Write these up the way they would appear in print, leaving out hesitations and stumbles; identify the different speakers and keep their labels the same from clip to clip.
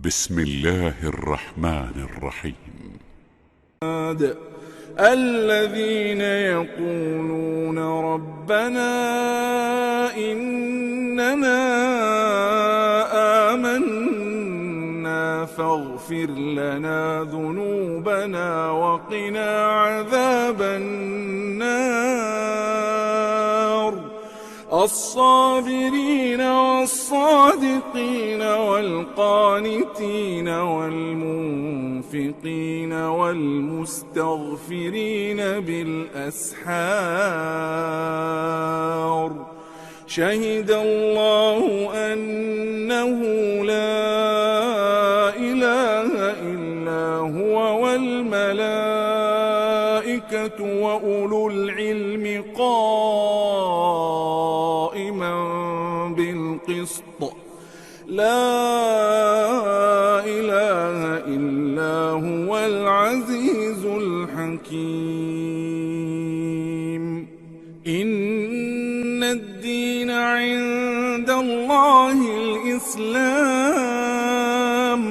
Speaker 1: بسم الله الرحمن الرحيم.
Speaker 2: الذين يقولون ربنا إننا آمنا فاغفر لنا ذنوبنا وقنا عذاب النار. الصابرين والصادقين والقانتين والمنفقين والمستغفرين بالأسحار. شهد الله أنه لا إله إلا هو والملائكة وأولو العلم قائما بالقسط. لا إله إلا هو العزيز الحكيم. إن الدين عند الله الإسلام،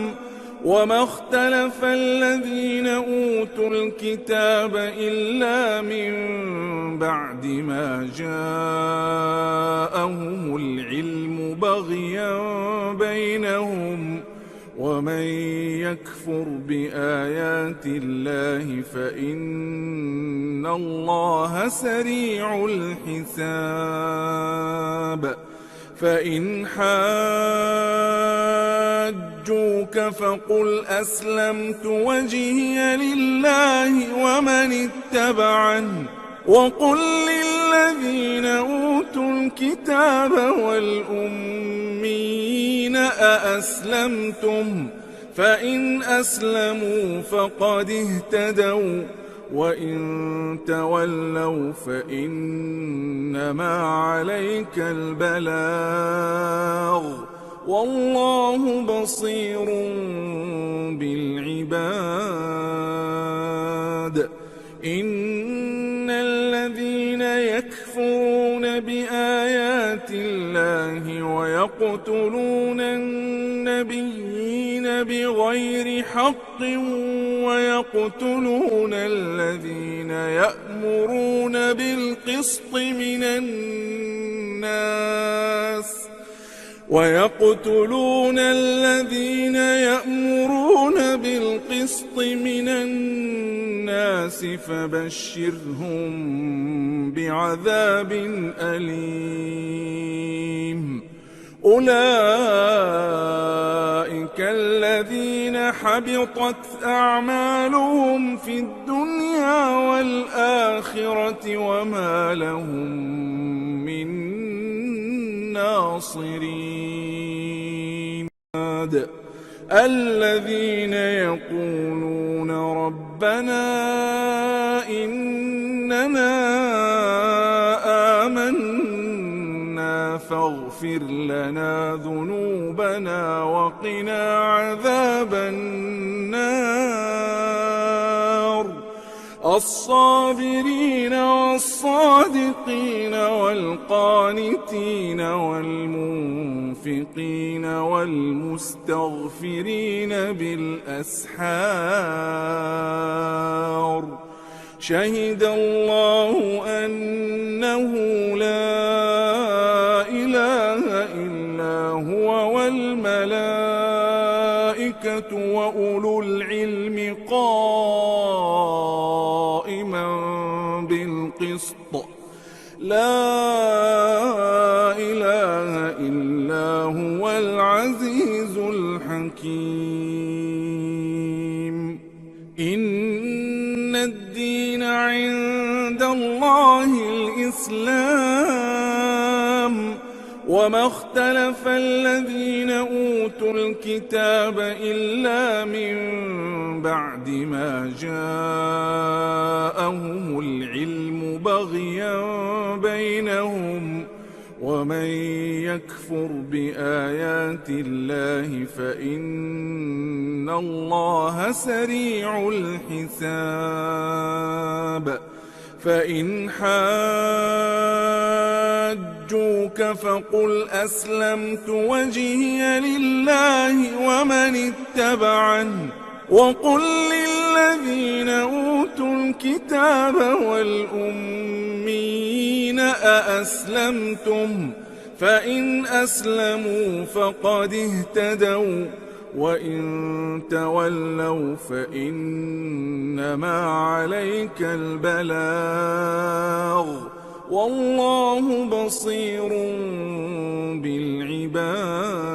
Speaker 2: وما اختلف الذين أوتوا الكتاب إلا من بعد ما جاءهم العلم بغيا بينهم. ومن يكفر بآيات الله فإن الله سريع الحساب. فإن حاجوك فقل أسلمت وجهي لله ومن اتبعني، وقل للذين أوتوا الكتاب والأميين أأسلمتم؟ فإن أسلموا فقد اهتدوا، وإن تولوا فإنما عليك البلاغ، والله بصير بالعباد. إن الذين يكفرون بآيات الله ويقتلون النبيين بغير حق ويقتلون الذين يأمرون بالقسط من الناس فبشرهم بعذاب أليم. أولئك الذين حبطت أعمالهم في الدنيا والآخرة وما لهم من ناصرين. الذين يقولون ربنا إننا آمنا فاغفر لنا ذنوبنا وقنا عذاب النار. الصابرين والصادقين والقانتين والمنفقين والمستغفرين بالأسحار. شهد الله أنه لا إله إلا هو والملائكة وأولو العلم قائما بالقسط. لا إله إلا هو العزيز الحكيم. إن الدين عند الله الإسلام، وما اختلف الذين أوتوا الكتاب إلا من بعد ما جاءهم العلم بغيا بينهم. ومن يكفر بآيات الله فإن الله سريع الحساب. فإن حاجوك فقل أسلمت وجهي لله ومن اتبعني وقل للذين أوتوا الكتاب والأميين أأسلمتم فإن أسلموا فقد اهتدوا وإن تولوا فإنما عليك البلاغ والله بصير بالعباد.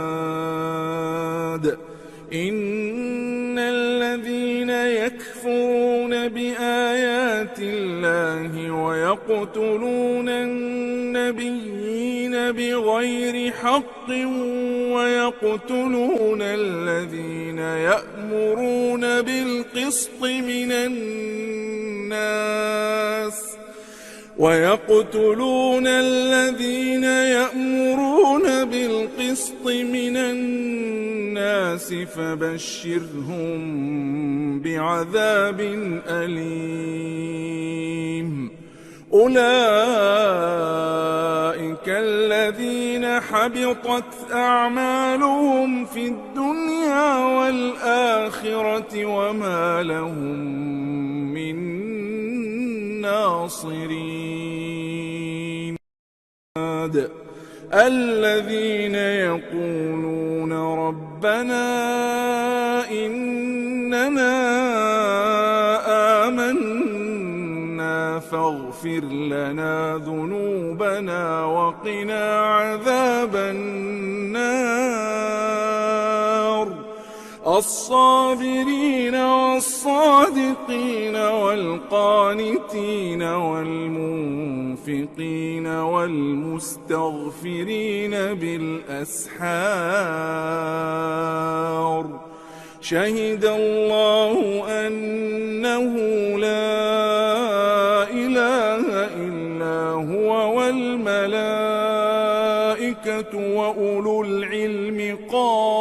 Speaker 2: إن الذين يكفرون بآيات الله ويقتلون النبيين بغير حق ويقتلون الذين يأمرون بالقسط من الناس فبشرهم بعذاب أليم. أولئك الذين حبطت أعمالهم في الدنيا والآخرة وما لهم من ناصرين. الذين يقولون ربنا إننا آمنا فاغفر لنا ذنوبنا وقنا عذاب النار. الصابرين والصادقين والقانتين والمنفقين والمستغفرين بالأسحار. شهد الله أنه لا إله إلا هو والملائكة وأولو العلم قائما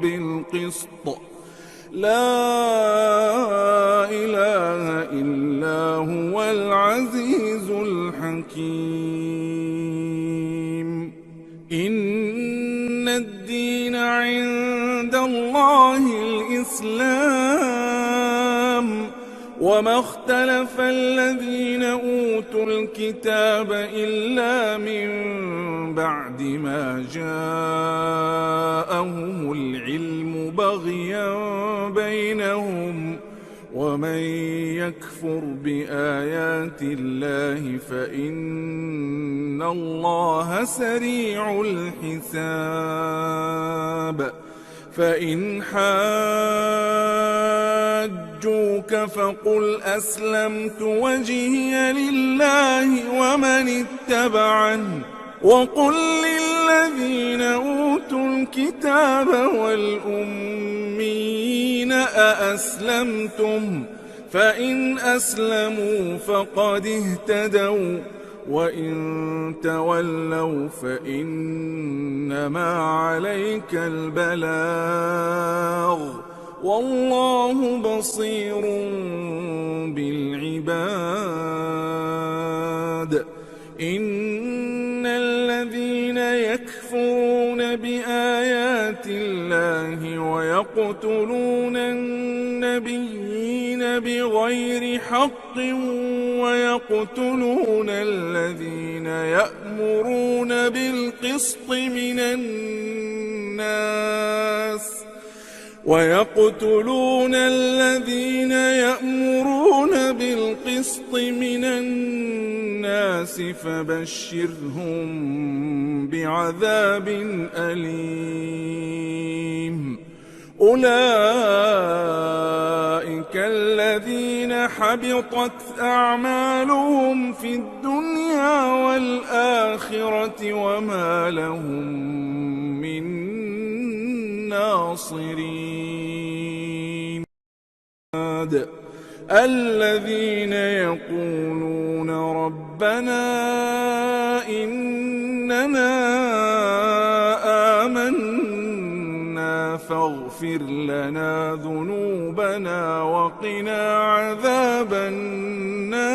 Speaker 2: بالقسط. لا إله إلا هو العزيز الحكيم. إن الدين عند الله الإسلام وما اختلف الذين أوتوا الكتاب إلا من بعد ما جاءهم العلم بغيا بينهم ومن يكفر بآيات الله فإن الله سريع الحساب. فإن حاجوك فقل أسلمت وجهي لله ومن اتبعني وقل للذين أوتوا الكتاب والأميين أأسلمتم فإن أسلموا فقد اهتدوا وإن تولوا فإنما عليك البلاغ والله بصير بالعباد. إن الذين يكفرون بآيات الله ويقتلون النبيين بغير حق ويقتلون الذين يأمرون بالقسط من الناس فبشرهم بعذاب أليم. أولئك الذين حبطت أعمالهم في الدنيا والآخرة وما لهم من ناصرين. الذين يقولون ربنا إننا آمنا فاغفر لنا ذنوبنا وقنا عذاب النار.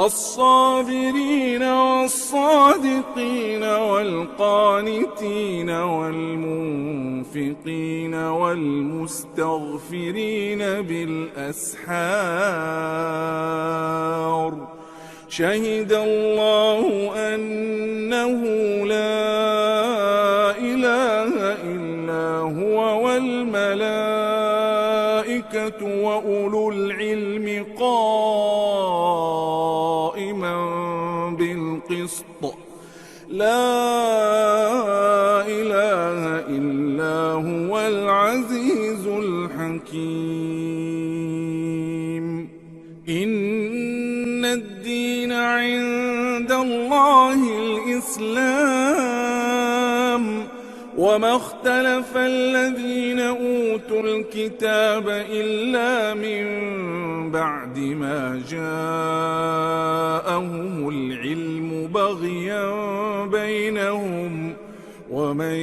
Speaker 2: الصابرين والصادقين والقانتين والمنفقين والمستغفرين بالأسحار شهد الله أنه لا إله إلا هو والملائكة وأولو العلم قائما بالقسط لا إله إلا هو العزيز الحكيم إن الدين عند الله الإسلام وما اختلف الذين أوتوا الكتاب إلا من بعد ما جاءهم العلم بغيا بينهم ومن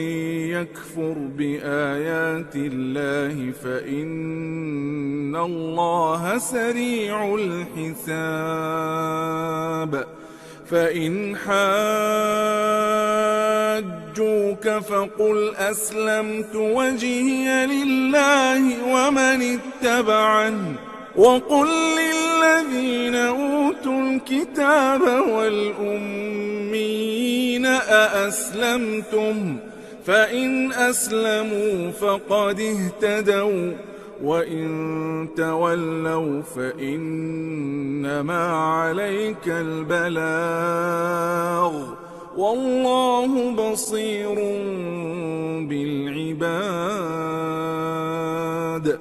Speaker 2: يكفر بآيات الله فإن الله سريع الحساب فإن حاجوك فقل أسلمت وجهي لله ومن اتبعني وقل للذين أوتوا الكتاب والأميين أأسلمتم فإن أسلموا فقد اهتدوا وإن تولوا فإنما عليك البلاغ والله بصير بالعباد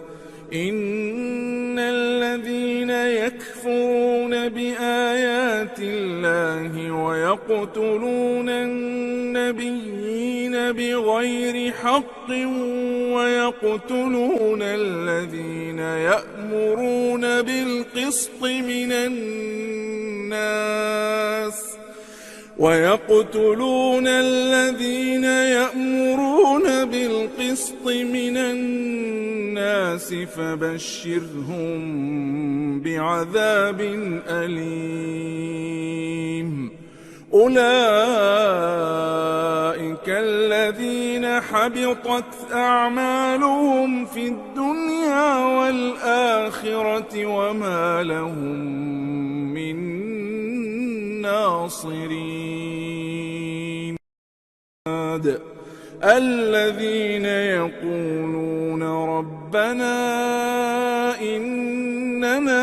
Speaker 2: إن الذين يكفرون بآيات الله ويقتلون النبيين بغير حق ويقتلون الذين يأمرون بالقسط من الناس فبشرهم بعذاب أليم أولئك الذين حبطت أعمالهم في الدنيا والآخرة وما لهم من ناصرين الذين يقولون ربنا إننا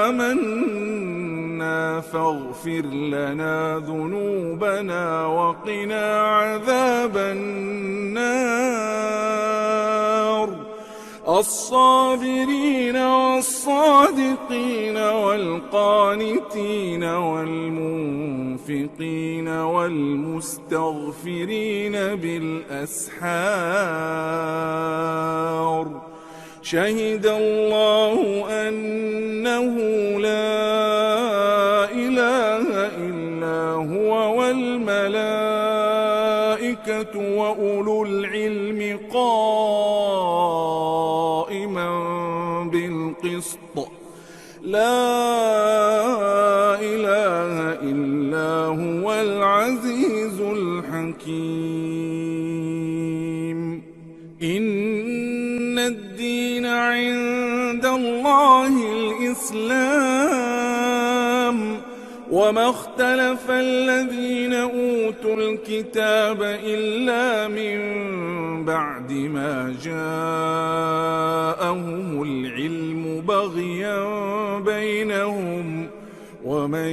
Speaker 2: آمنا فاغفر لنا ذنوبنا وقنا عذاب النار الصابرين والصادقين والقانتين والمنفقين والمستغفرين بالأسحار شهد الله أنه لا إله إلا هو والملائكة وأولو العلم قائما بالقسط لا إله إلا هو العزيز الحكيم إن الدين عند الله الإسلام وما اختلف الذين أوتوا الكتاب إلا من بعد ما جاءهم العلم بغيا بينهم ومن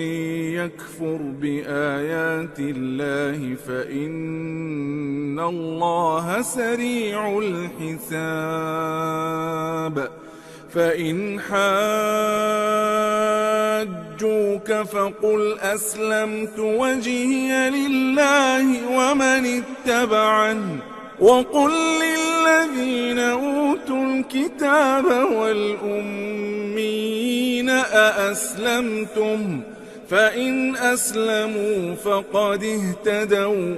Speaker 2: يكفر بآيات الله فإن الله سريع الحساب فإن حاجوك فقل أسلمت وجهي لله ومن اتبعني وقل للذين أوتوا الكتاب والأميين أأسلمتم فإن أسلموا فقد اهتدوا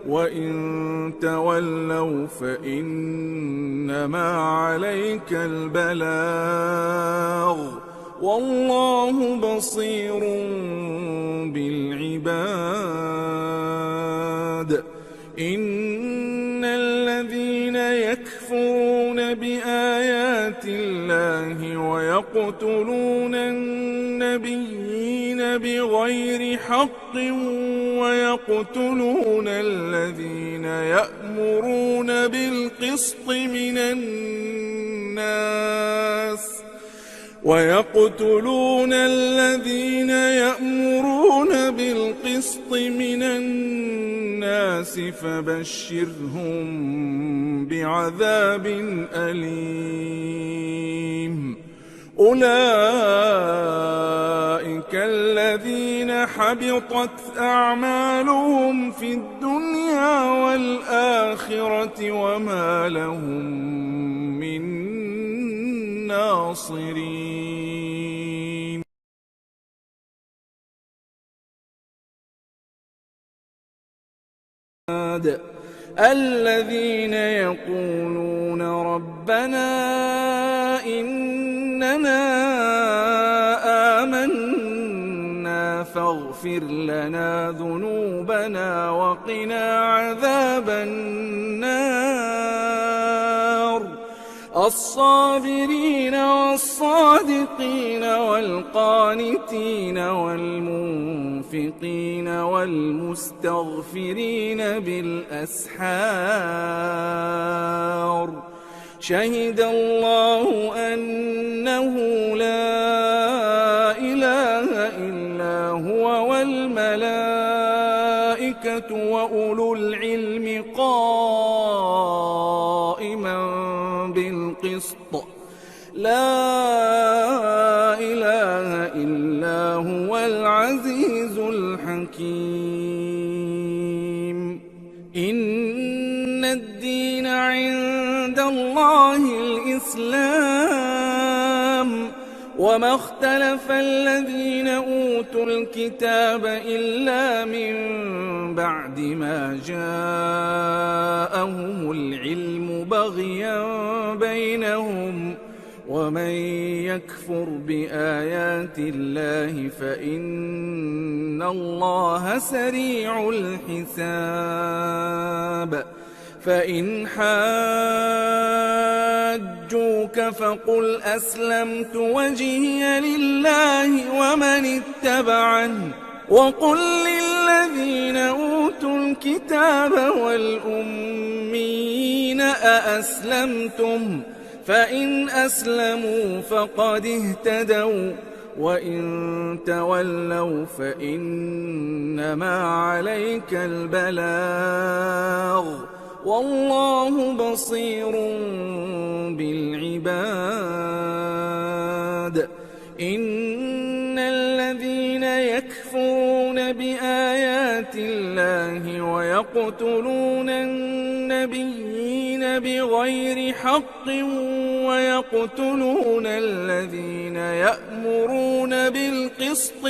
Speaker 2: وإن تولوا فإنما عليك البلاغ والله بصير بالعباد. إن الذين يكفرون بآيات الله ويقتلون النبيين بغير حق ويقتلون الذين يأمرون بالقسط من الناس فبشرهم بعذاب أليم. أولئك الذين حبطت أعمالهم في الدنيا والآخرة وما لهم من ناصرين. الذين يقولون ربنا إننا آمنا فاغفر لنا ذنوبنا وقنا عذاب النار. الصابرين والصادقين والقانتين والمنفقين والمستغفرين بالأسحار. شهد الله أنه لا إله إلا هو والملائكة وأولو العلم قائما بالقسط. لا إله إلا هو العزيز الحكيم. إن الدين عند الله الإسلام وما اختلف الذين أوتوا الكتاب إلا من بعد ما جاءهم العلم بغيا بينهم ومن يكفر بآيات الله فإن الله سريع الحساب. فإن حاجوك فقل أسلمت وجهي لله ومن اتبعني وقل للذين أوتوا الكتاب والأميين أأسلمتم فإن أسلموا فقد اهتدوا وإن تولوا فإنما عليك البلاغ والله بصير بالعباد. إن الذين يكفرون بآيات الله ويقتلون النبيين بغير حق ويقتلون الذين يأمرون بالقسط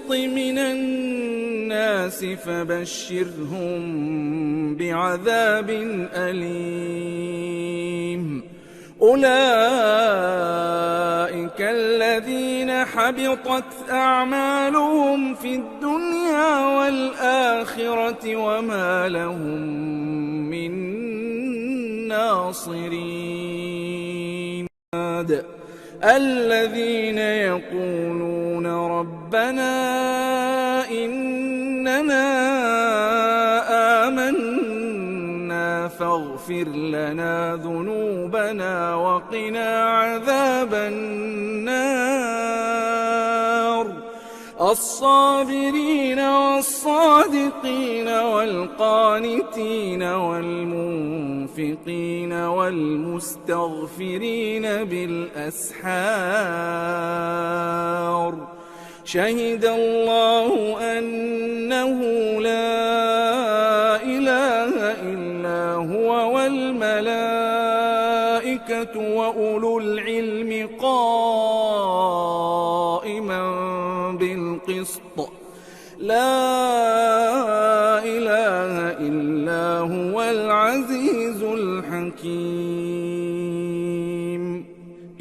Speaker 2: من الناس فبشرهم بعذاب أليم. أولئك الذين حبطت أعمالهم في الدنيا والآخرة وما لهم من ناصرين. الذين يقولون ربنا إننا آمنا فاغفر لنا ذنوبنا وقنا عذاب النار. الصابرين والصادقين والقانتين والمنفقين والمستغفرين بالأسحار. شهد الله أنه لا إله إلا هو والملائكة وأولو العلم قائما بالقسط. لا إله إلا العزيز الحكيم.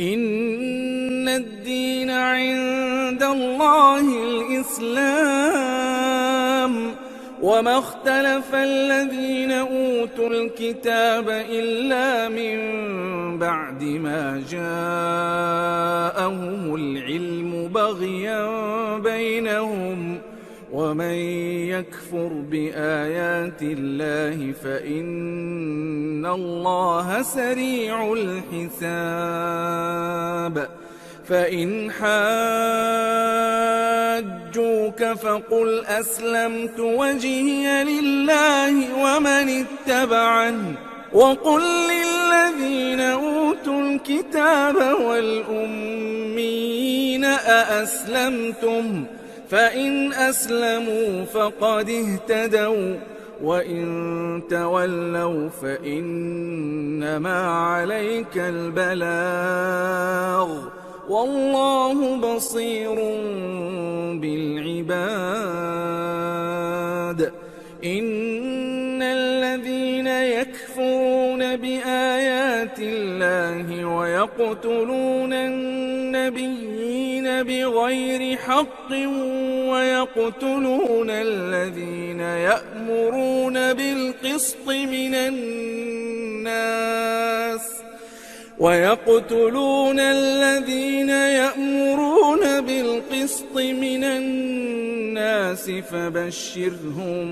Speaker 2: إن الدين عند الله الإسلام، وما اختلف الذين أوتوا الكتاب إلا من بعد ما جاءهم العلم بغيا بينهم، ومن يكفر بآيات الله فإن الله سريع الحساب. فإن حاجوك فقل أسلمت وجهي لله ومن اتبعني، وقل للذين أوتوا الكتاب والأميين أأسلمتم؟ فإن أسلموا فقد اهتدوا، وإن تولوا فإنما عليك البلاغ، والله بصير بالعباد. إن الذين يكفرون بآيات الله ويقتلون النبيين بغير حق ويقتلون الذين يأمرون بالقسط من الناس فبشرهم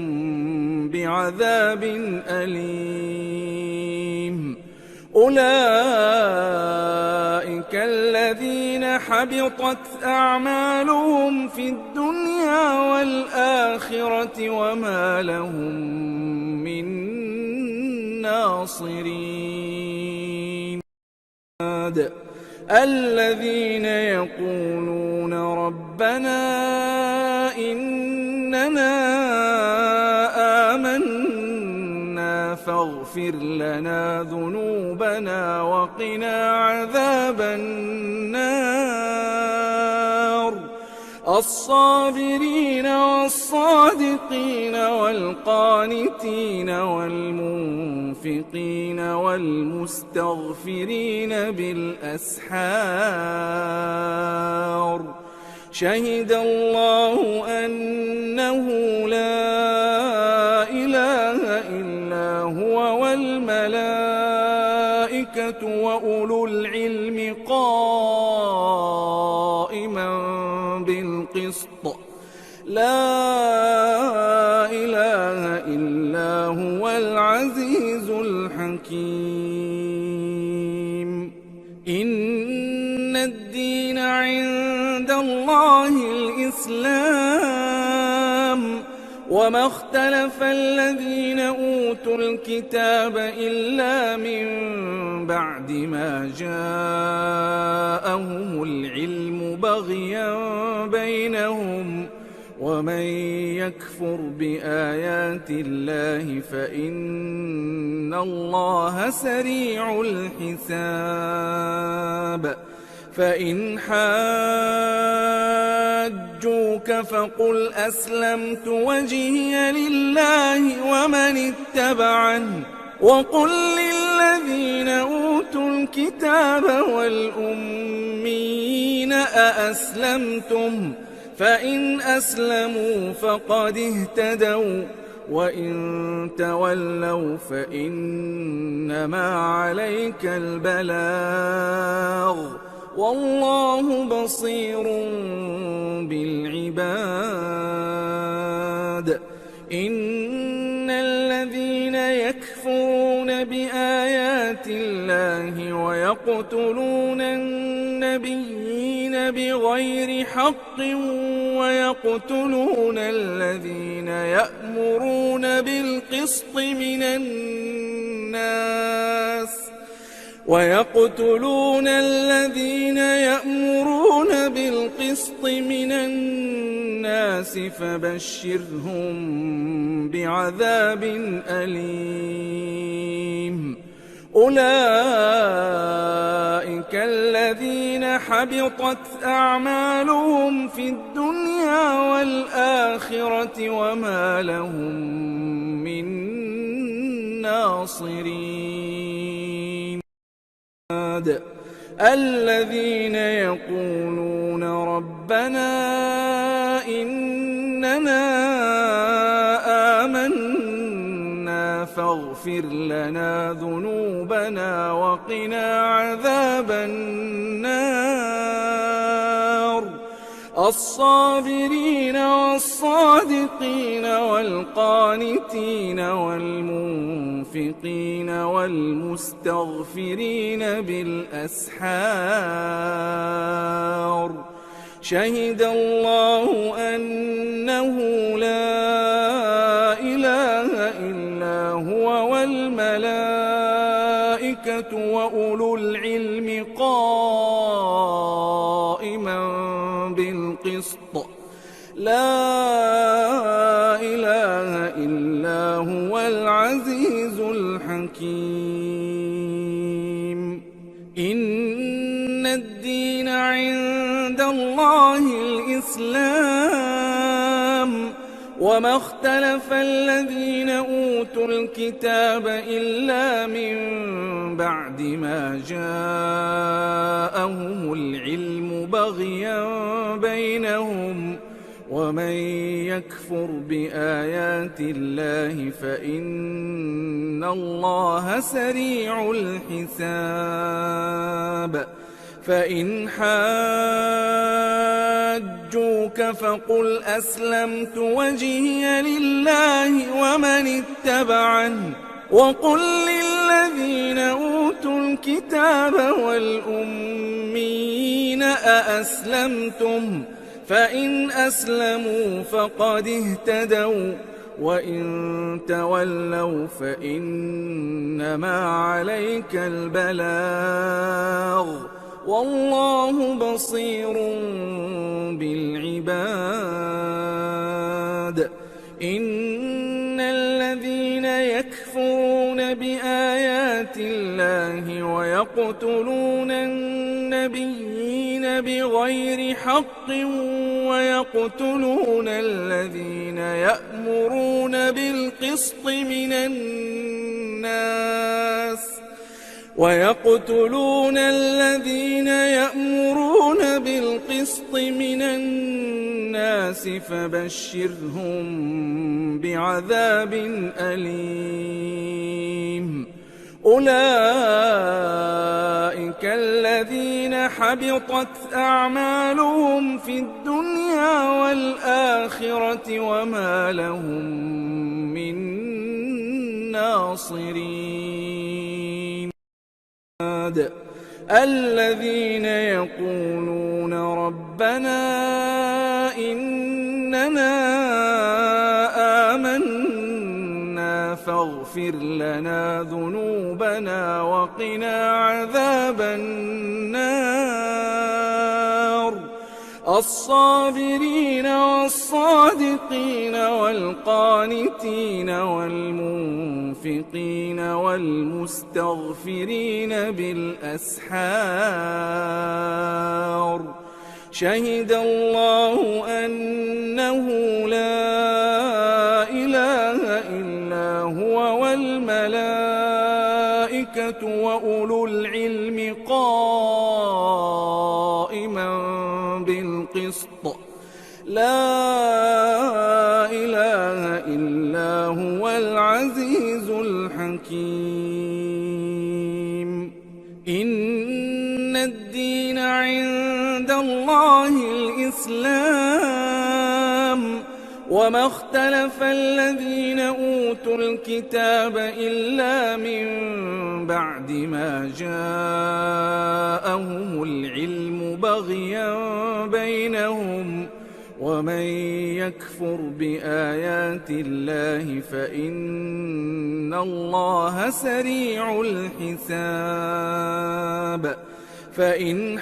Speaker 2: بعذاب أليم. أولئك الذين حبطت أعمالهم في الدنيا والآخرة وما لهم من ناصرين. الذين يقولون ربنا إننا آمنا فاغفر لنا ذنوبنا وقنا عذاب النار. الصابرين والصادقين والقانتين والمنفقين والمستغفرين بالأسحار. شهد الله أنه لا إله إلا هو والملائكة وأولو العلم قائما بالقسط. لا إله إلا هو العزيز الحكيم. إن الدين عند الله الإسلام، وما اختلف الذين أوتوا الكتاب إلا من بعد ما جاءهم العلم بغيا بينهم، ومن يكفر بآيات الله فإن الله سريع الحساب. فإن حاجوك فقل أسلمت وجهي لله ومن اتبعني، وقل للذين أوتوا الكتاب والأميين أأسلمتم؟ فإن أسلموا فقد اهتدوا، وإن تولوا فإنما عليك البلاغ، والله بصير بالعباد. إن الذين يكفرون بآيات الله ويقتلون النبيين بغير حق ويقتلون الذين يأمرون بالقسط من الناس فبشرهم بعذاب أليم. أولئك الذين حبطت أعمالهم في الدنيا والآخرة وما لهم من الناصرين. الذين يقولون ربنا إننا آمنا فاغفر لنا ذنوبنا وقنا عذاب النار. الصابرين والصادقين والقانتين والمنفقين والمستغفرين بالأسحار. شهد الله أنه لا إله إلا هو والملائكة وأولو العلم قائما بالقسط. لا إله إلا هو العزيز الحكيم. إن الدين عند الله الإسلام وما اختلف الذين أوتوا الكتاب إلا من بعد ما جاءهم العلم بغيا بينهم ومن يكفر بآيات الله فإن الله سريع الحساب. فإن حاجوك فقل أسلمت وجهي لله ومن اتبعني وقل للذين أوتوا الكتاب والأميين أأسلمتم فإن أسلموا فقد اهتدوا وإن تولوا فإنما عليك البلاغ والله بصير بالعباد. إن الذين يكفرون بآيات الله ويقتلون النبيين بغير حق ويقتلون الذين يأمرون بالقسط من الناس فبشرهم بعذاب أليم. أولئك الذين حبطت أعمالهم في الدنيا والآخرة وما لهم من ناصرين. الذين يقولون ربنا إننا آمنا فاغفر لنا ذنوبنا وقنا عذاب النار. الصابرين والصادقين والقانتين والمنفقين والمستغفرين بالأسحار. شهد الله أنه لا إله إلا هو والملائكة وأولو العلم قائما بالقسط. لا إله إلا هو العزيز الحكيم. إن الدين عند الله الإسلام وما اختلف الذين أوتوا الكتاب إلا من بعد ما جاءهم العلم بغيا بينهم ومن يكفر بآيات الله فإن الله سريع الحساب. فإن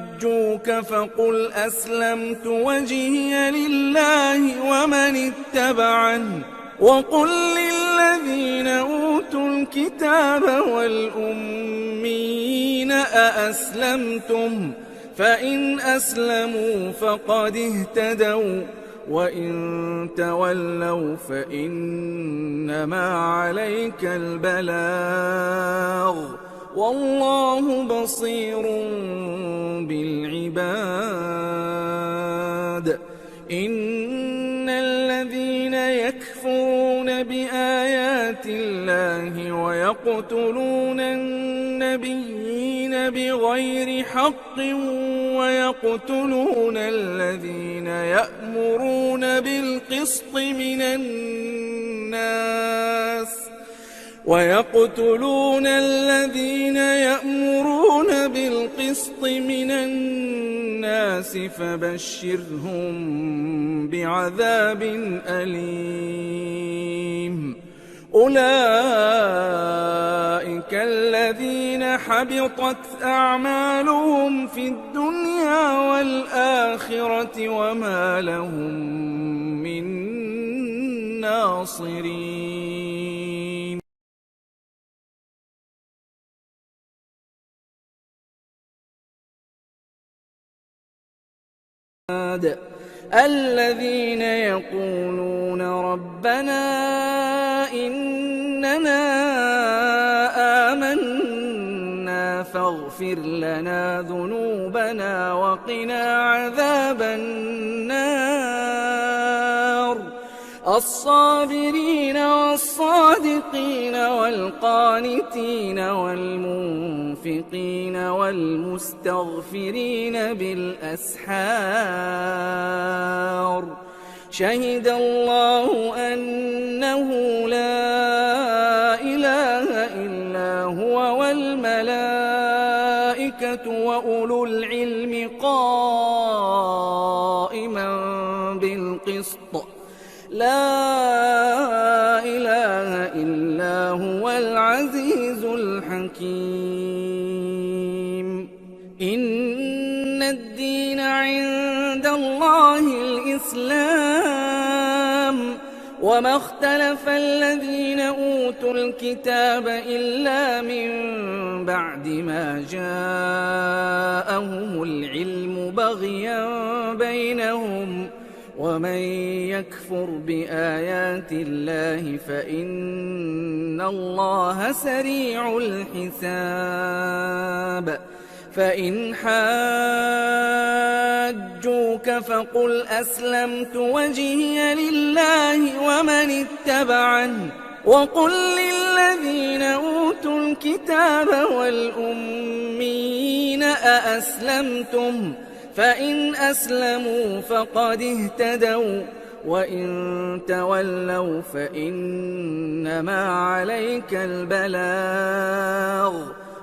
Speaker 2: حاجوك فقل أسلمت وجهي لله ومن اتبعني وقل للذين أوتوا الكتاب والأميين أأسلمتم فإن أسلموا فقد اهتدوا وإن تولوا فإنما عليك البلاغ والله بصير بالعباد. إن الذين يكفرون بآيات الله ويقتلون النبيين بغير حق ويقتلون الذين يأمرون بالقسط من الناس فبشرهم بعذاب أليم. أولئك الذين حبطت أعمالهم في الدنيا والآخرة وما لهم من ناصرين. الذين يقولون ربنا إننا آمنا فاغفر لنا ذنوبنا وقنا عذاب النار. الصابرين والصادقين والقانتين والمنفقين والمستغفرين بالأسحار. شهد الله أنه لا إله إلا هو والملائكة وأولو العلم قائما بالقسط. لا إله إلا هو العزيز الحكيم. إن الدين عند الله الإسلام وما اختلف الذين أوتوا الكتاب إلا من بعد ما جاءهم العلم بغيا بينهم ومن يكفر بآيات الله فإن الله سريع الحساب. فإن حاجوك فقل أسلمت وجهي لله ومن اتبعني وقل للذين أوتوا الكتاب والأميين أأسلمتم فإن أسلموا فقد اهتدوا وإن تولوا فإنما عليك البلاغ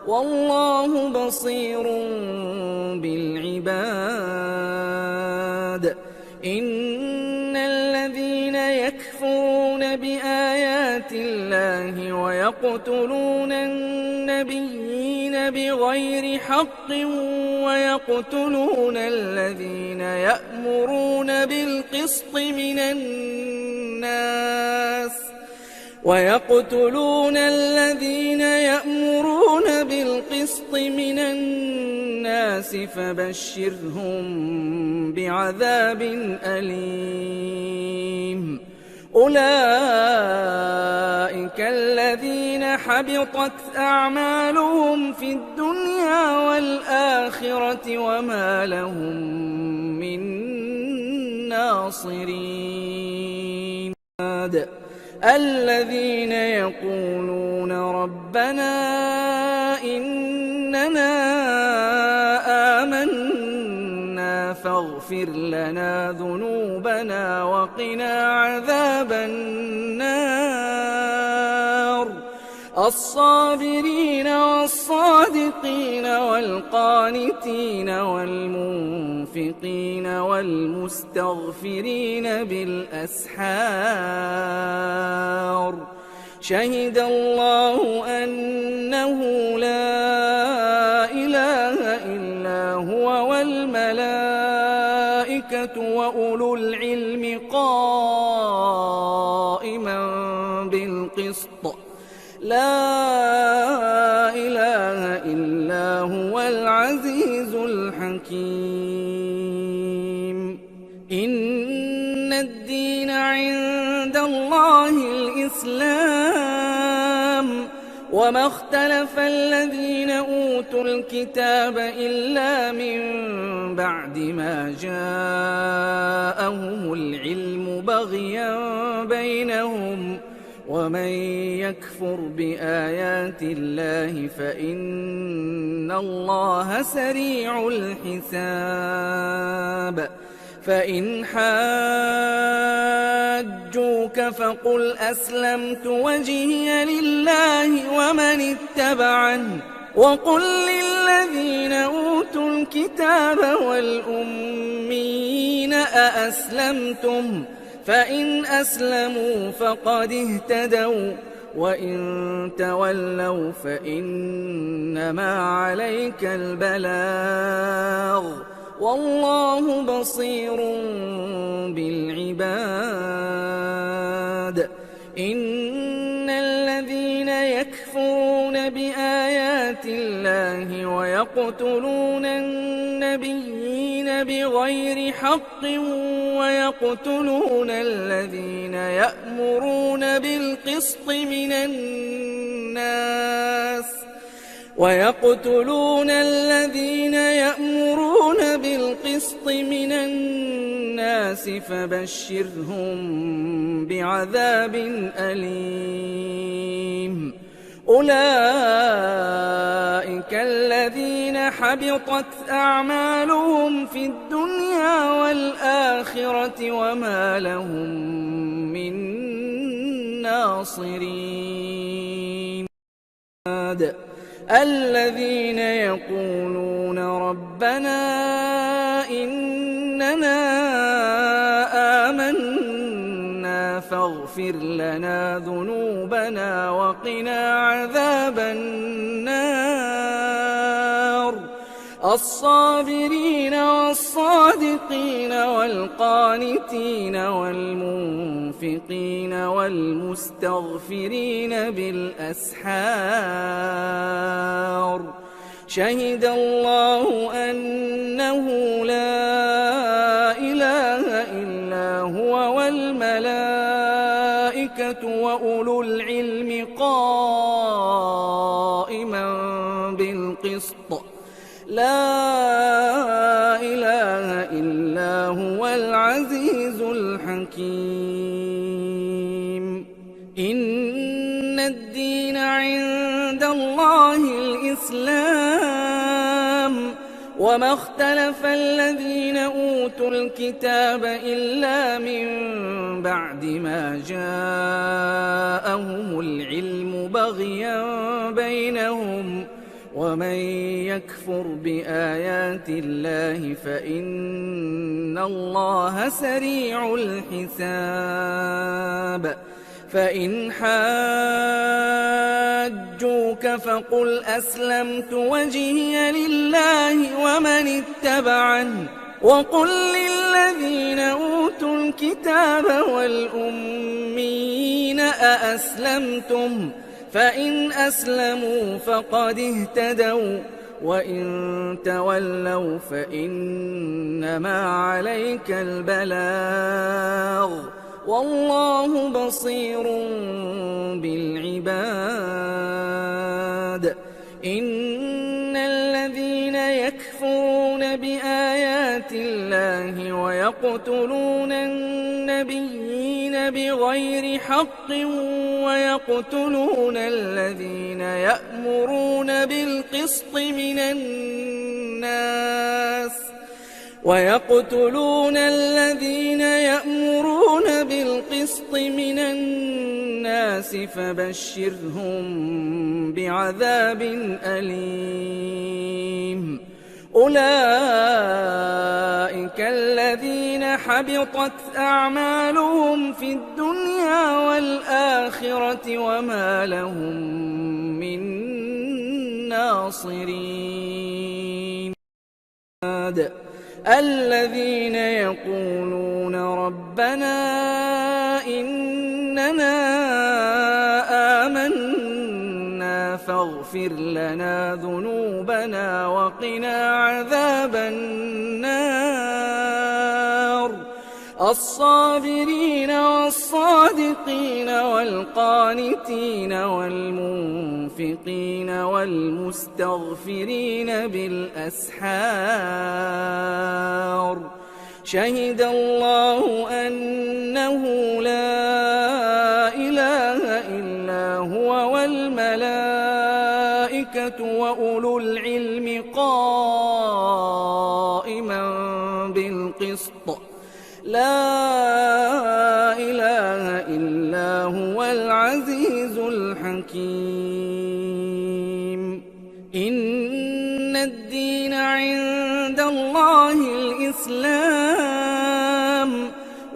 Speaker 2: والله بصير بالعباد. إن الذين يكفرون بآيات الله ويقتلون النبيين بغير حق ويقتلون الذين يأمرون بالقسط من الناس فبشرهم بعذاب أليم. أولئك الذين حبطت أعمالهم في الدنيا والآخرة وما لهم من ناصرين. الذين يقولون ربنا إننا آمنا فاغفر لنا ذنوبنا وقنا عذاب النار. الصابرين والصادقين والقانتين والمنفقين والمستغفرين بالأسحار. شهد الله أنه لا إله إلا هو والملائكة وأولو العلم قائما بالقسط. لا إله إلا هو العزيز الحكيم. إن الإسلام وما اختلف الذين أوتوا الكتاب إلا من بعد ما جاءهم العلم بغيا بينهم ومن يكفر بآيات الله فإن الله سريع الحساب فإن حاجوك فقل أسلمت وجهي لله ومن اتبعني وقل للذين أوتوا الكتاب والأميين أأسلمتم فإن أسلموا فقد اهتدوا وإن تولوا فإنما عليك البلاغ والله بصير بالعباد إن الذين يكفرون بآيات الله ويقتلون النبيين بغير حق ويقتلون الذين يأمرون بالقسط من الناس فبشرهم بعذاب أليم أولئك الذين حبطت أعمالهم في الدنيا والآخرة وما لهم من ناصرين الذين يقولون ربنا إننا آمنا فاغفر لنا ذنوبنا وقنا عذاب النار الصابرين والصادقين والقانتين والمنفقين والمستغفرين بالأسحار شهد الله أنه لا إله إلا هو والملائكة وأولو العلم قائما بالقسط لا إله إلا هو العزيز الحكيم إن الدين عند الله الإسلام وما اختلف الذين أوتوا الكتاب إلا من بعد ما جاءهم العلم بغيا بينهم ومن يكفر بآيات الله فإن الله سريع الحساب فإن حاجوك فقل أسلمت وجهي لله ومن اتبعني وقل للذين أوتوا الكتاب والأميين أأسلمتم فإن أسلموا فقد اهتدوا وإن تولوا فإنما عليك البلاغ والله بصير بالعباد إن الذين يكفرون بآيات الله ويقتلون النبيين بغير حق ويقتلون الذين يأمرون بالقسط من الناس فبشرهم بعذاب أليم أولئك الذين حبطت أعمالهم في الدنيا والآخرة وما لهم من ناصرين الذين يقولون ربنا إننا آمنا فاغفر لنا ذنوبنا وقنا عذاب النار الصابرين والصادقين والقانتين والمنفقين والمستغفرين بالأسحار شهد الله أنه لا إله إلا هو والملائكة وأولو العلم قائما بالقسط لا إله إلا هو العزيز الحكيم إن الدين عند الله الإسلام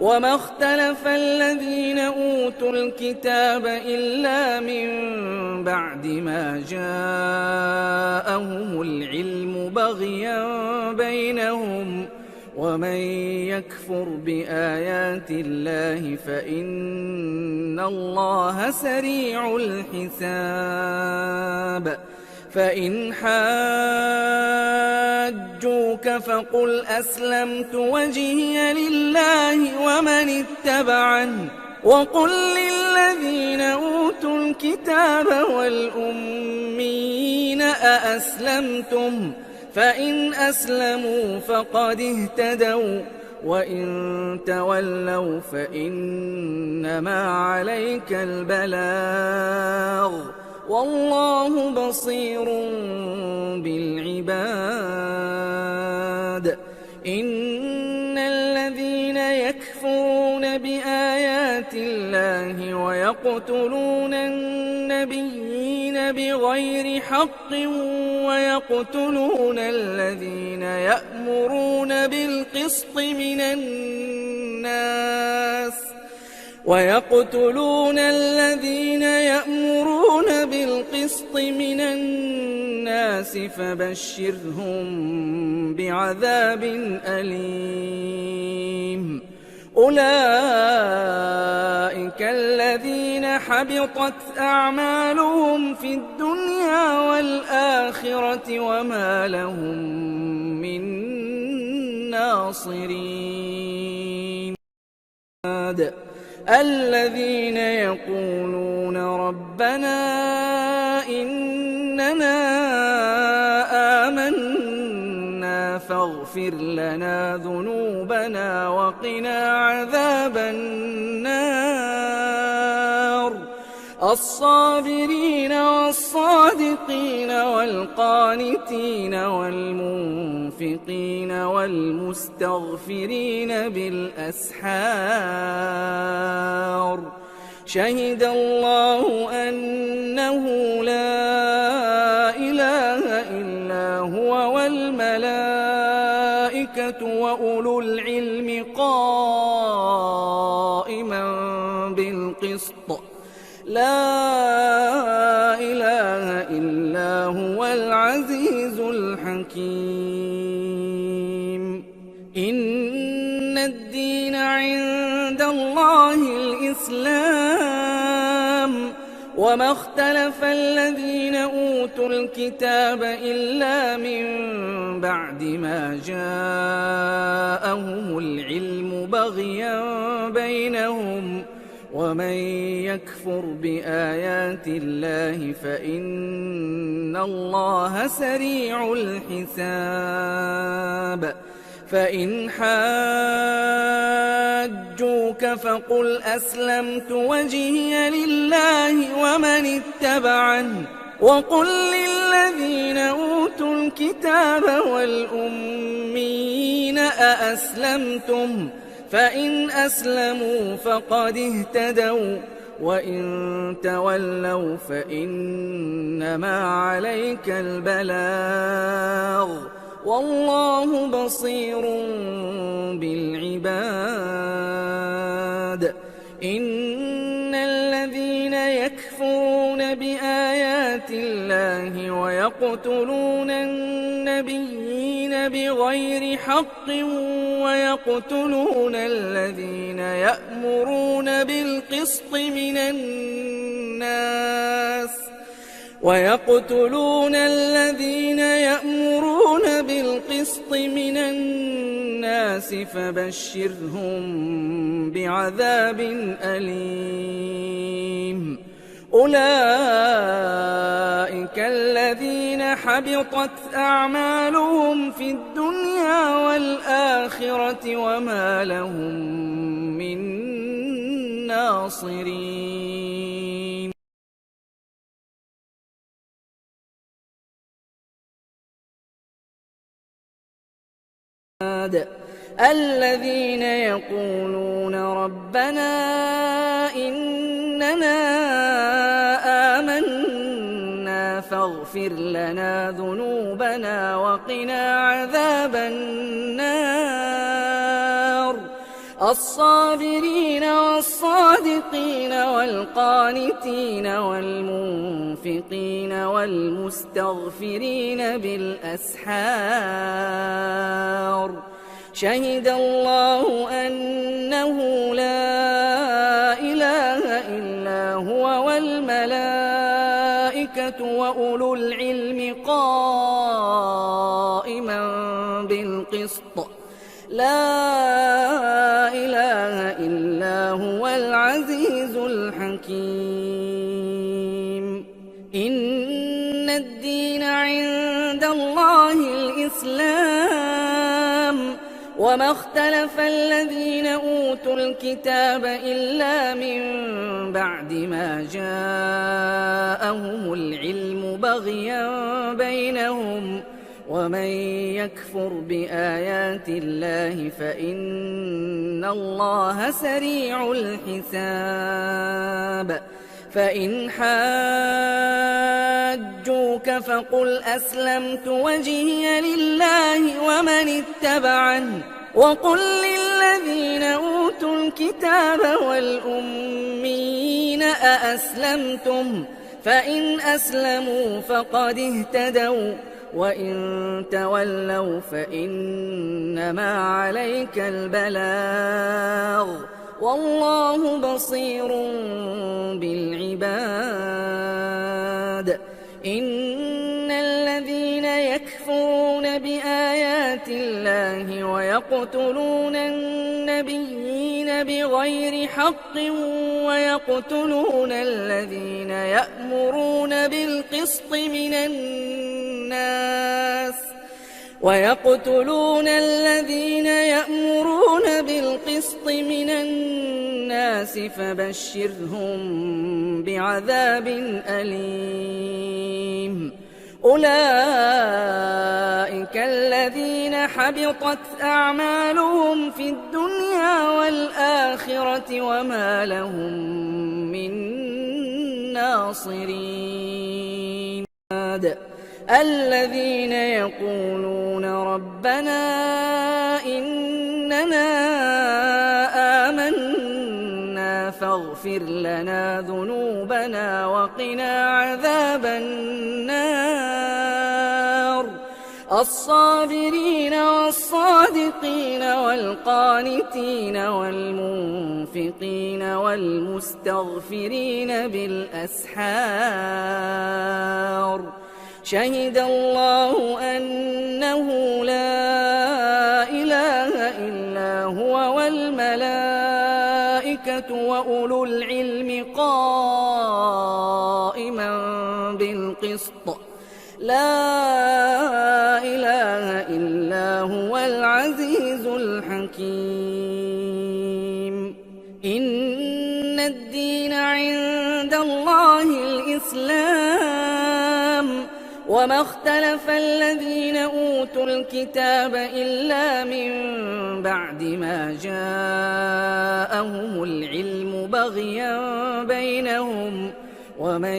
Speaker 2: وما اختلف الذين أوتوا الكتاب إلا من بعد ما جاءهم العلم بغيا بينهم ومن يكفر بآيات الله فإن الله سريع الحساب فإن حاجوك فقل أسلمت وجهي لله ومن اتبعني وقل للذين أوتوا الكتاب والأميين أأسلمتم فإن أسلموا فقد اهتدوا وإن تولوا فإنما عليك البلاغ والله بصير بالعباد إن الذين يكفرون بآيات الله ويقتلون النبيين بغير حق ويقتلون الذين يأمرون بالقسط من الناس فبشرهم بعذاب أليم أولئك الذين حبطت أعمالهم في الدنيا والآخرة وما لهم من ناصرين الذين يقولون ربنا إننا آمنا فاغفر لنا ذنوبنا وقنا عذاب النار الصابرين والصادقين والقانتين والمنفقين والمستغفرين بالأسحار شهد الله أنه لا إله إلا هو والملائكة وأولو العلم قائما بالقسط لا إله إلا هو العزيز الحكيم إن الدين عند الله الإسلام وما اختلف الذين أوتوا الكتاب إلا من بعد ما جاءهم العلم بغيا بينهم ومن يكفر بآيات الله فإن الله سريع الحساب فإن حاجوك فقل أسلمت وجهي لله ومن اتبعني وقل للذين أوتوا الكتاب والأميين أأسلمتم فإن أسلموا فقد اهتدوا وإن تولوا فإنما عليك البلاغ والله بصير بالعباد إن الذين يكفرون بآيات الله ويقتلون النبيين بغير حق ويقتلون الذين يأمرون بالقسط من الناس فبشرهم بعذاب أليم. أولئك الذين حبطت أعمالهم في الدنيا والآخرة وما لهم من ناصرين. الذين يقولون ربنا إننا آمنا فاغفر لنا ذنوبنا وقنا عذاب النار. الصابرين والصادقين والقانتين والمنفقين والمستغفرين بالأسحار. شهد الله أنه لا إله إلا هو والملائكة وأولو العلم قائما بالقسط. لا إله إلا هو العزيز الحكيم. إن الدين عند الله الإسلام وما اختلف الذين أوتوا الكتاب إلا من بعد ما جاءهم العلم بغيا بينهم ومن يكفر بآيات الله فإن الله سريع الحساب. فإن حاجوك فقل أسلمت وجهي لله ومن اتبعني وقل للذين أوتوا الكتاب والأميين أأسلمتم فإن أسلموا فقد اهتدوا وإن تولوا فإنما عليك البلاغ والله بصير بالعباد. إن الذين يكفرون بآيات الله ويقتلون النبيين بغير حق ويقتلون الذين يأمرون بالقسط من الناس فبشرهم بعذاب أليم. أولئك الذين حبطت أعمالهم في الدنيا والآخرة وما لهم من ناصرين. الذين يقولون ربنا إننا آمنا فاغفر لنا ذنوبنا وقنا عذاب النار. الصابرين والصادقين والقانتين والمنفقين والمستغفرين بالأسحار. شهد الله أنه لا إله إلا هو والملائكة وأولو العلم قائما بالقسط. لا إله إلا هو العزيز الحكيم. إن الدين عند الله الإسلام وما اختلف الذين أوتوا الكتاب إلا من بعد ما جاءهم العلم بغيا بينهم ومن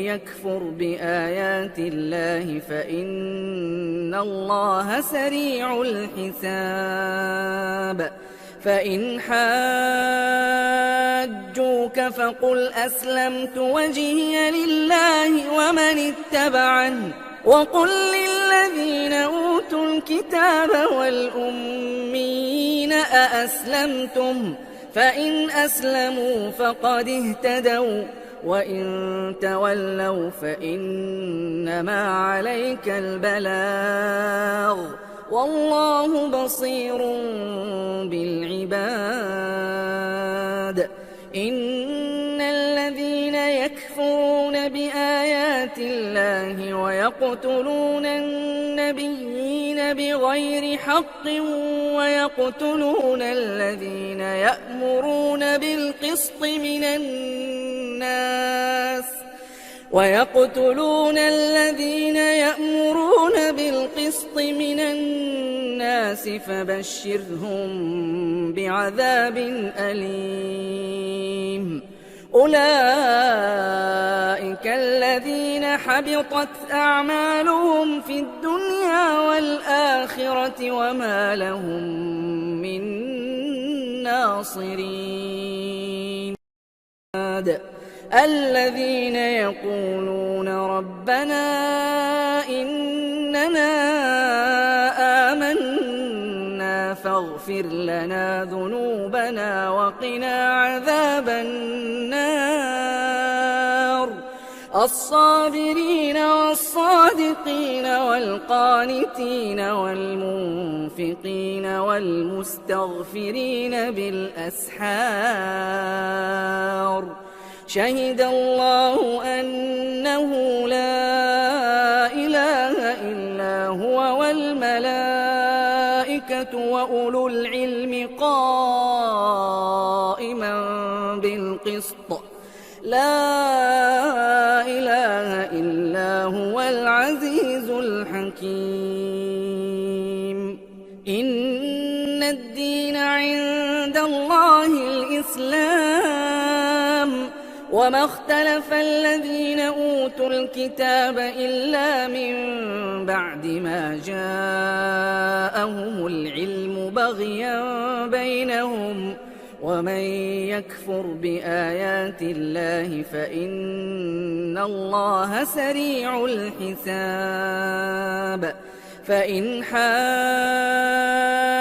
Speaker 2: يكفر بآيات الله فإن الله سريع الحساب. فإن حاجوك فقل أسلمت وجهي لله ومن اتبعني وقل للذين أوتوا الكتاب والأميين أأسلمتم فإن أسلموا فقد اهتدوا وإن تولوا فإنما عليك البلاغ والله بصير بالعباد. إن الذين يكفرون بآيات الله ويقتلون النبيين بغير حق ويقتلون الذين يأمرون بالقسط من الناس فبشرهم بعذاب أليم. أولئك الذين حبطت أعمالهم في الدنيا والآخرة وما لهم من ناصرين. الذين يقولون ربنا إننا آمنا فاغفر لنا ذنوبنا وقنا عذاب النار. الصابرين والصادقين والقانتين والمنفقين والمستغفرين بالأسحار. شهد الله أنه لا إله إلا هو والملائكة وأولو العلم قائما بالقسط. لا إله إلا هو العزيز الحكيم. إن الدين عند الله الإسلام وما اختلف الذين أوتوا الكتاب إلا من بعد ما جاءهم العلم بغيا بينهم ومن يكفر بآيات الله فإن الله سريع الحساب. فإن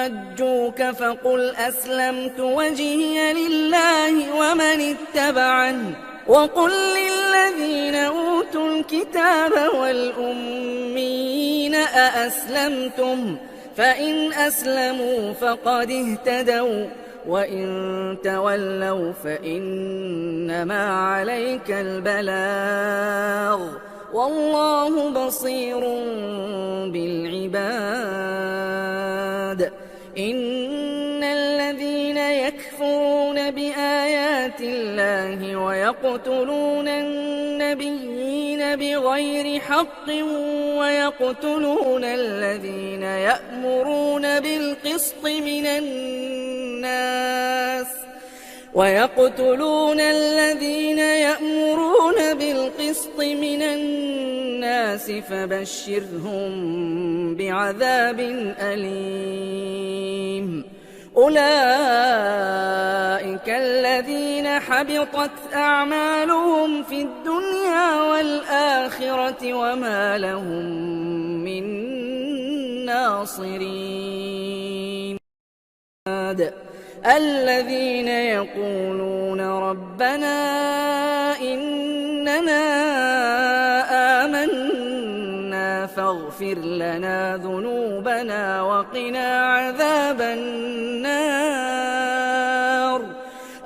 Speaker 2: حاجوك فقل أسلمت وجهي لله ومن اتبعني وقل للذين أوتوا الكتاب والأميين أأسلمتم فإن أسلموا فقد اهتدوا وإن تولوا فإنما عليك البلاغ والله بصير بالعباد. إن الذين يكفرون بآيات الله ويقتلون النبيين بغير حق ويقتلون الذين يأمرون بالقسط من الناس فبشرهم بعذاب أليم. أولئك الذين حبطت أعمالهم في الدنيا والآخرة وما لهم من ناصرين. الذين يقولون ربنا إننا آمنا فاغفر لنا ذنوبنا وقنا عذاب النار.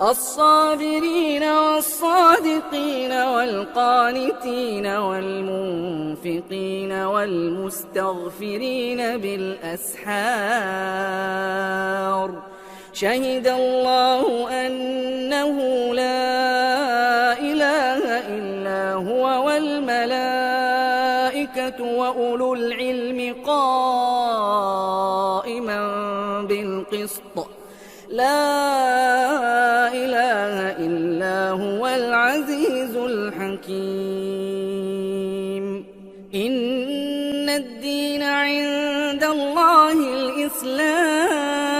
Speaker 2: الصابرين والصادقين والقانتين والمنفقين والمستغفرين بالأسحار. شهد الله أنه لا إله إلا هو والملائكة وأولو العلم قائما بالقسط. لا إله إلا هو العزيز الحكيم. إن الدين عند الله الإسلام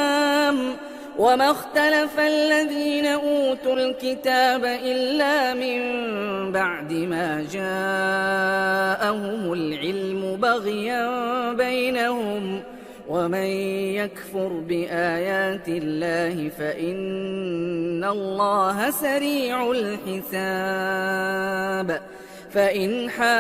Speaker 2: وما اختلف الذين أوتوا الكتاب إلا من بعد ما جاءهم العلم بغيا بينهم ومن يكفر بآيات الله فإن الله سريع الحساب. فإن حاجوك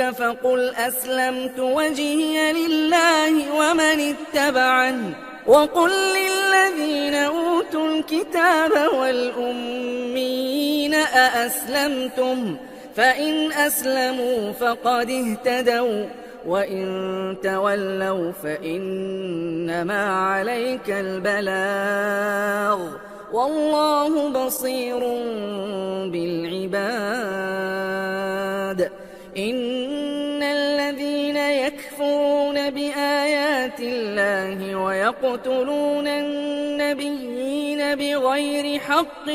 Speaker 2: فقل أسلمت وجهي لله ومن اتبعني وقل للذين أوتوا الكتاب والأميين أأسلمتم فإن أسلموا فقد اهتدوا وإن تولوا فإنما عليك البلاغ والله بصير بالعباد إن الذين يكفرون بآيات الله ويقتلون النبيين بغير حق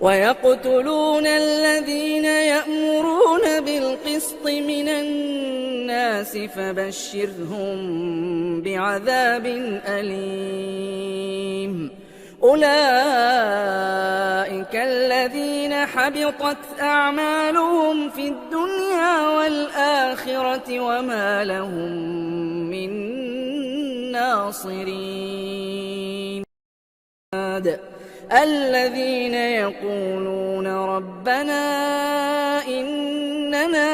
Speaker 2: ويقتلون الذين يأمرون بالقسط من الناس فبشرهم بعذاب أليم أولئك الذين حبطت أعمالهم في الدنيا والآخرة وما لهم من ناصرين الذين يقولون ربنا إننا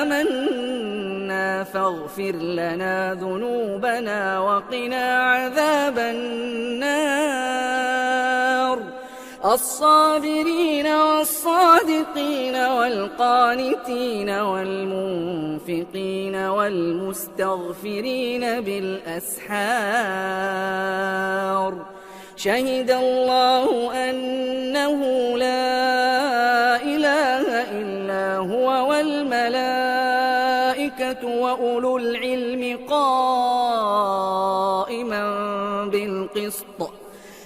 Speaker 2: آمنا فاغفر لنا ذنوبنا وقنا عذاب النار الصابرين والصادقين والقانتين والمنفقين والمستغفرين بالأسحار شهد الله أنه لا إله إلا هو والملائكة وأولو العلم قائما بالقسط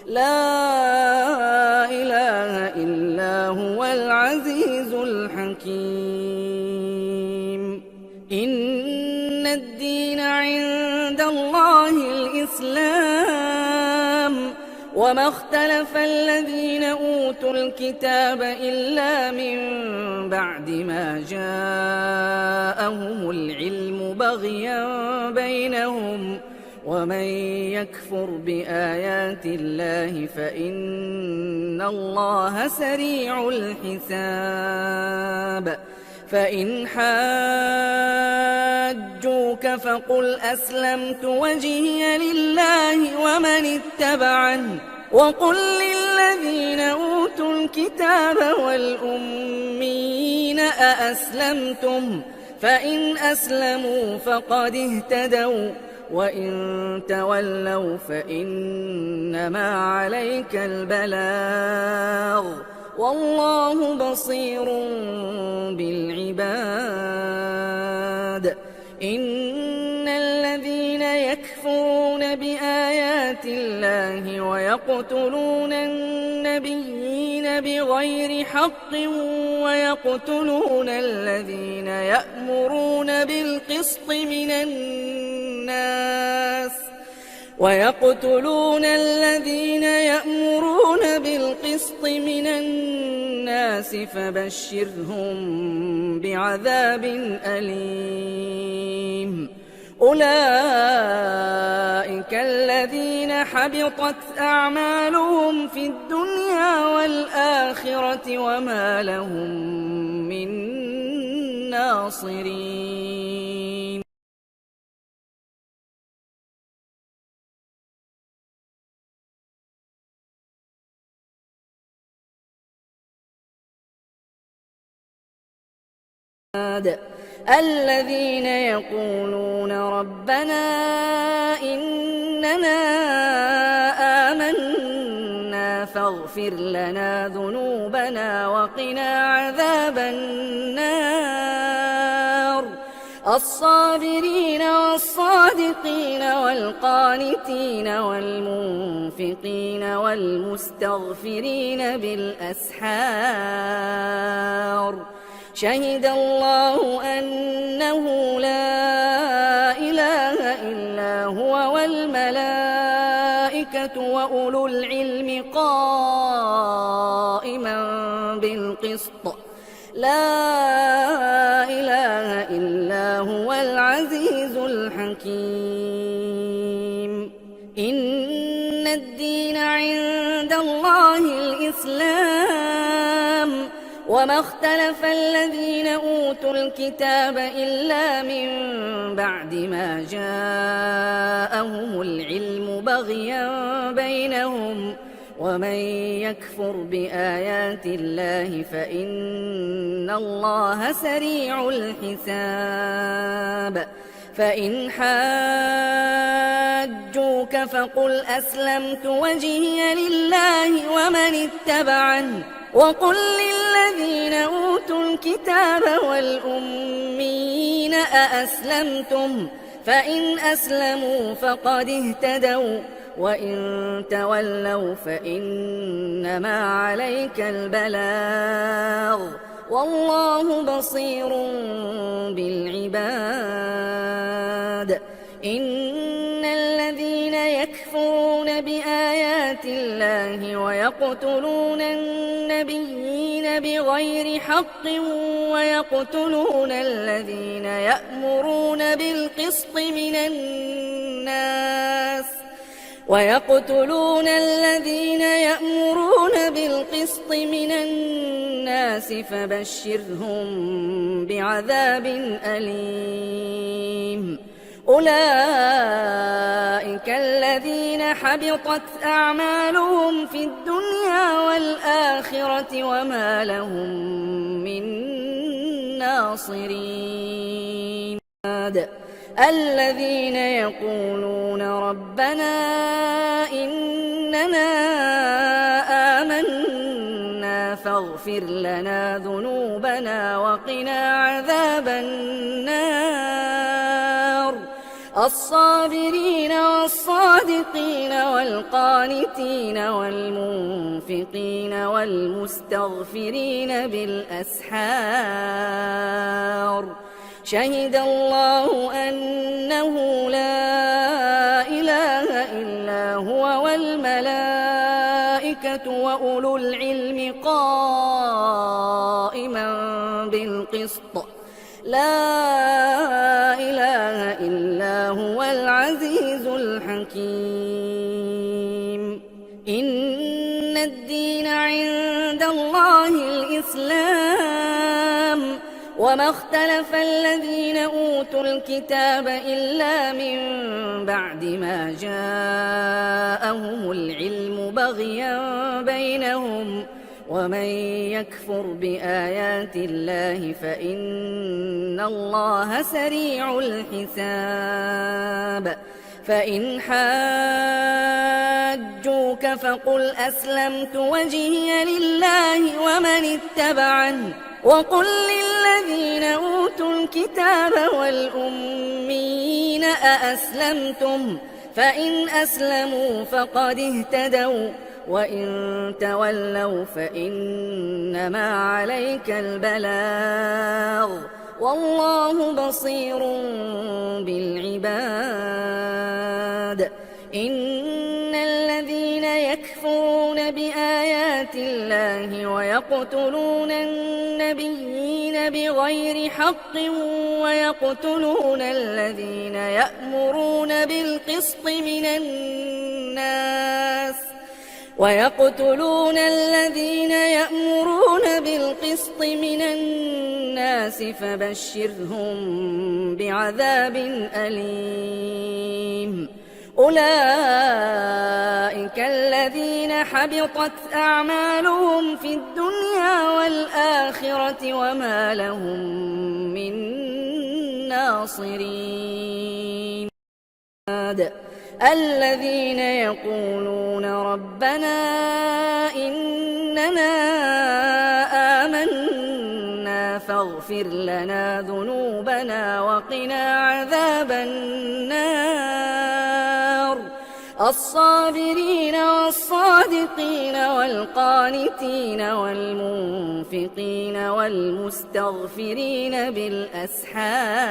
Speaker 2: لا إله إلا هو العزيز الحكيم إن الدين عند الله الإسلام وما اختلف الذين أوتوا الكتاب إلا من بعد ما جاءهم العلم بغيا بينهم ومن يكفر بآيات الله فإن الله سريع الحساب فإن حاجوك فقل أسلمت وجهي لله ومن اتبعني وقل للذين أوتوا الكتاب والأميين أأسلمتم فإن أسلموا فقد اهتدوا وإن تولوا فإنما عليك البلاغ والله بصير بالعباد إن الذين يكفرون بآيات الله ويقتلون النبيين بغير حق ويقتلون الذين يأمرون بالقسط من الناس فبشرهم بعذاب أليم أولئك الذين حبطت أعمالهم في الدنيا والآخرة وما لهم من ناصرين الذين يقولون ربنا إننا آمنا فاغفر لنا ذنوبنا وقنا عذاب النار الصابرين والصادقين والقانتين والمنفقين والمستغفرين بالأسحار شهد الله أنه لا إله إلا هو والملائكة وأولو العلم قائما بالقسط لا إله إلا هو العزيز الحكيم إن الدين عند الله الإسلام وما اختلف الذين أوتوا الكتاب إلا من بعد ما جاءهم العلم بغيا بينهم ومن يكفر بآيات الله فإن الله سريع الحساب فإن حاجوك فقل أسلمت وجهي لله ومن اتبعني وقل للذين أوتوا الكتاب والأمين أأسلمتم فإن أسلموا فقد اهتدوا وإن تولوا فإنما عليك البلاغ والله بصير بالعباد إن الذين يكفرون بآيات الله ويقتلون النبيين بغير حق ويقتلون الذين يأمرون بالقسط من الناس فبشرهم بعذاب أليم أولئك الذين حبطت أعمالهم في الدنيا والآخرة وما لهم من ناصرين الذين يقولون ربنا إننا آمنا فاغفر لنا ذنوبنا وقنا عذاب النار الصابرين والصادقين والقانتين والمنفقين والمستغفرين بالأسحار شهد الله أنه لا إله إلا هو والملائكة وأولو العلم قائما بالقسط لا إله إلا هو العزيز الحكيم إن الدين عند الله الإسلام وما اختلف الذين أوتوا الكتاب إلا من بعد ما جاءهم العلم بغيا بينهم ومن يكفر بآيات الله فإن الله سريع الحساب فإن حاجوك فقل أسلمت وجهي لله ومن اتبعني وقل للذين أوتوا الكتاب والأمين أأسلمتم فإن أسلموا فقد اهتدوا وإن تولوا فإنما عليك البلاغ والله بصير بالعباد إن الذين يكفرون بآيات الله ويقتلون النبيين بغير حق ويقتلون الذين يأمرون بالقسط من الناس فبشرهم بعذاب أليم أولئك الذين حبطت أعمالهم في الدنيا والآخرة وما لهم من ناصرين الذين يقولون ربنا إننا آمنا فاغفر لنا ذنوبنا وقنا عذاب النار الصابرين والصادقين والقانتين والمنفقين والمستغفرين بالأسحار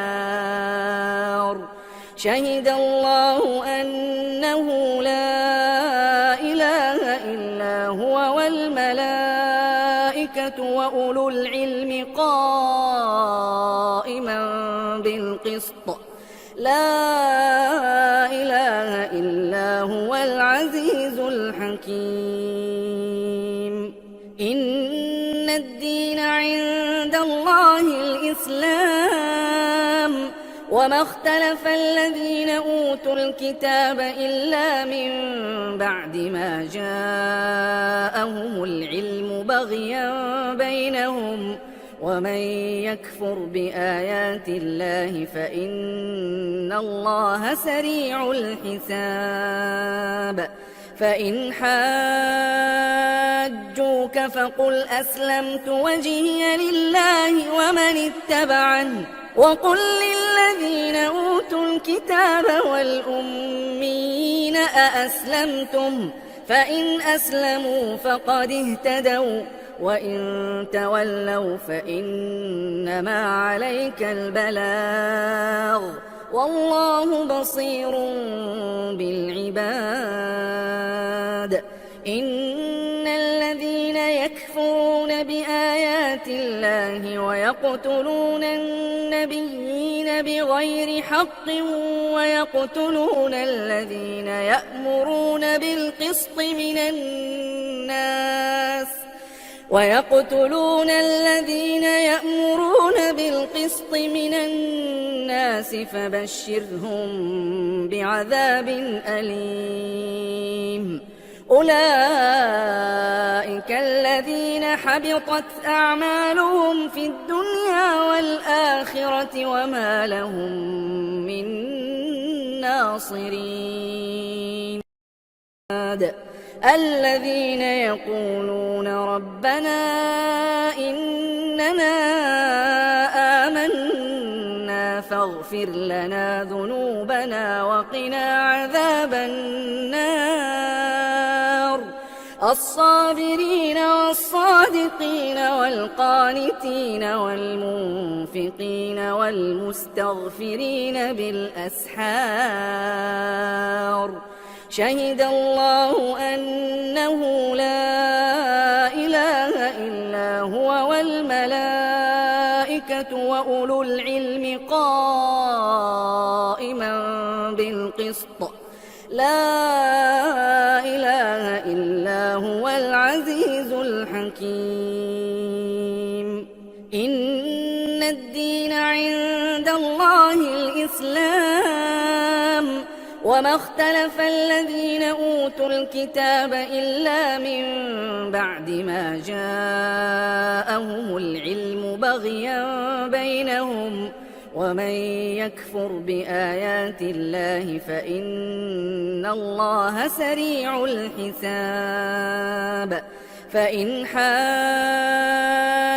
Speaker 2: شهد الله أنه لا إله إلا هو والملائكة والملائكة وأولو العلم قائما بالقسط لا إله إلا هو العزيز الحكيم إن الدين عند الله الإسلام وما اختلف الذين أوتوا الكتاب إلا من بعد ما جاءهم العلم بغيا بينهم ومن يكفر بآيات الله فإن الله سريع الحساب فإن حاجوك فقل أسلمت وجهي لله ومن اتبعني وقل للذين أوتوا الكتاب والأمين أأسلمتم فإن أسلموا فقد اهتدوا وإن تولوا فإنما عليك البلاغ والله بصير بالعباد إن الذين يكفرون بآيات الله ويقتلون النبيين بغير حق ويقتلون الذين يأمرون بالقسط من الناس فبشرهم بعذاب أليم أولئك الذين حبطت أعمالهم في الدنيا والآخرة وما لهم من ناصرين الذين يقولون ربنا إننا آمنا فاغفر لنا ذنوبنا وقنا عذاب النار الصابرين والصادقين والقانتين والمنفقين والمستغفرين بالأسحار شهد الله أنه لا إله إلا هو والملائكة وأولو العلم قائما بالقسط لا إله إلا هو العزيز الحكيم إن الدين عند الله الإسلام وما اختلف الذين أوتوا الكتاب إلا من بعد ما جاءهم العلم بغيا بينهم ومن يكفر بآيات الله فإن الله سريع الحساب فإن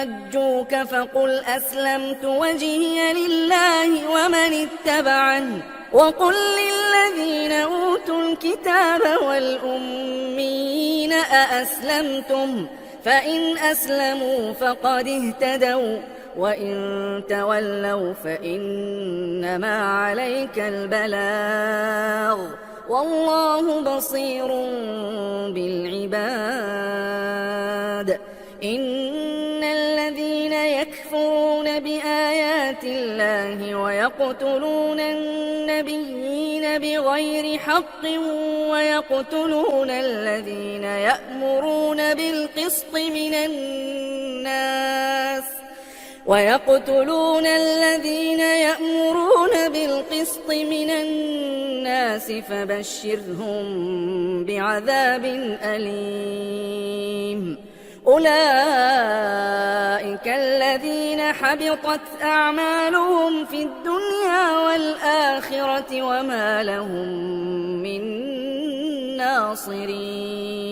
Speaker 2: حاجوك فقل أسلمت وجهي لله ومن اتبعني وقل للذين أوتوا الكتاب والأمين أأسلمتم فإن أسلموا فقد اهتدوا وإن تولوا فإنما عليك البلاغ والله بصير بالعباد إن الذين يكفرون بآيات الله ويقتلون النبيين بغير حق ويقتلون الذين يأمرون بالقسط من الناس فبشرهم بعذاب أليم أولئك الذين حبطت أعمالهم في الدنيا والآخرة وما لهم من ناصرين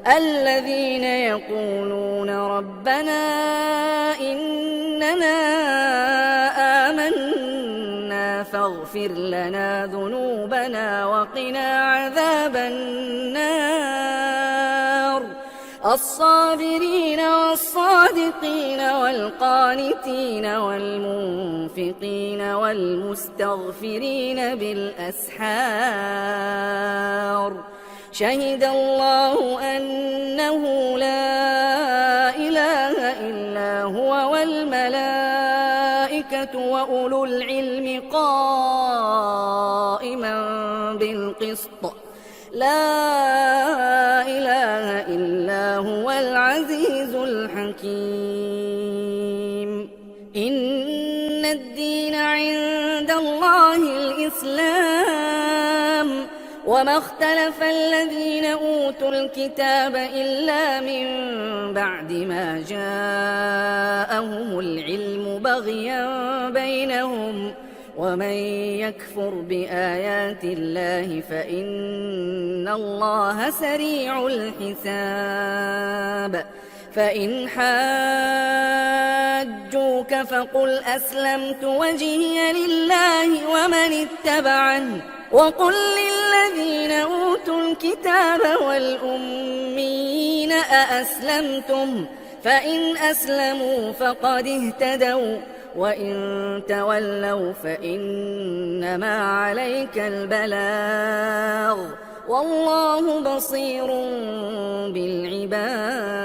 Speaker 2: الذين يقولون ربنا إننا آمنا فاغفر لنا ذنوبنا وقنا عذاب النار الصابرين والصادقين والقانتين والمنفقين والمستغفرين بالأسحار شهد الله أنه لا إله إلا هو والملائكة وأولو العلم قائما بالقسط لا إله إلا هو العزيز الحكيم إن الدين عند الله الإسلام وما اختلف الذين أوتوا الكتاب إلا من بعد ما جاءهم العلم بغيا بينهم ومن يكفر بآيات الله فإن الله سريع الحساب فإن حاجوك فقل أسلمت وجهي لله ومن اتبعني وقل للذين أوتوا الكتاب والأميين أأسلمتم فإن أسلموا فقد اهتدوا وإن تولوا فإنما عليك البلاغ والله بصير بالعباد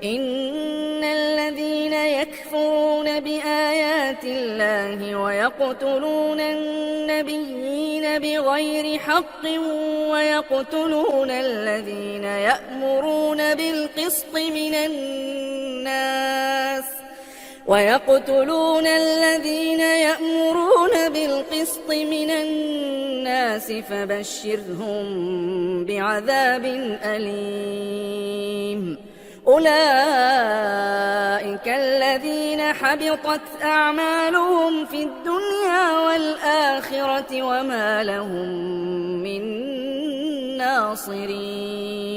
Speaker 2: إن الذين يكفرون بآيات الله ويقتلون النبيين بغير حق ويقتلون الذين يأمرون بالقسط من الناس فبشرهم بعذاب أليم أولئك الذين حبطت أعمالهم في الدنيا والآخرة وما لهم من ناصرين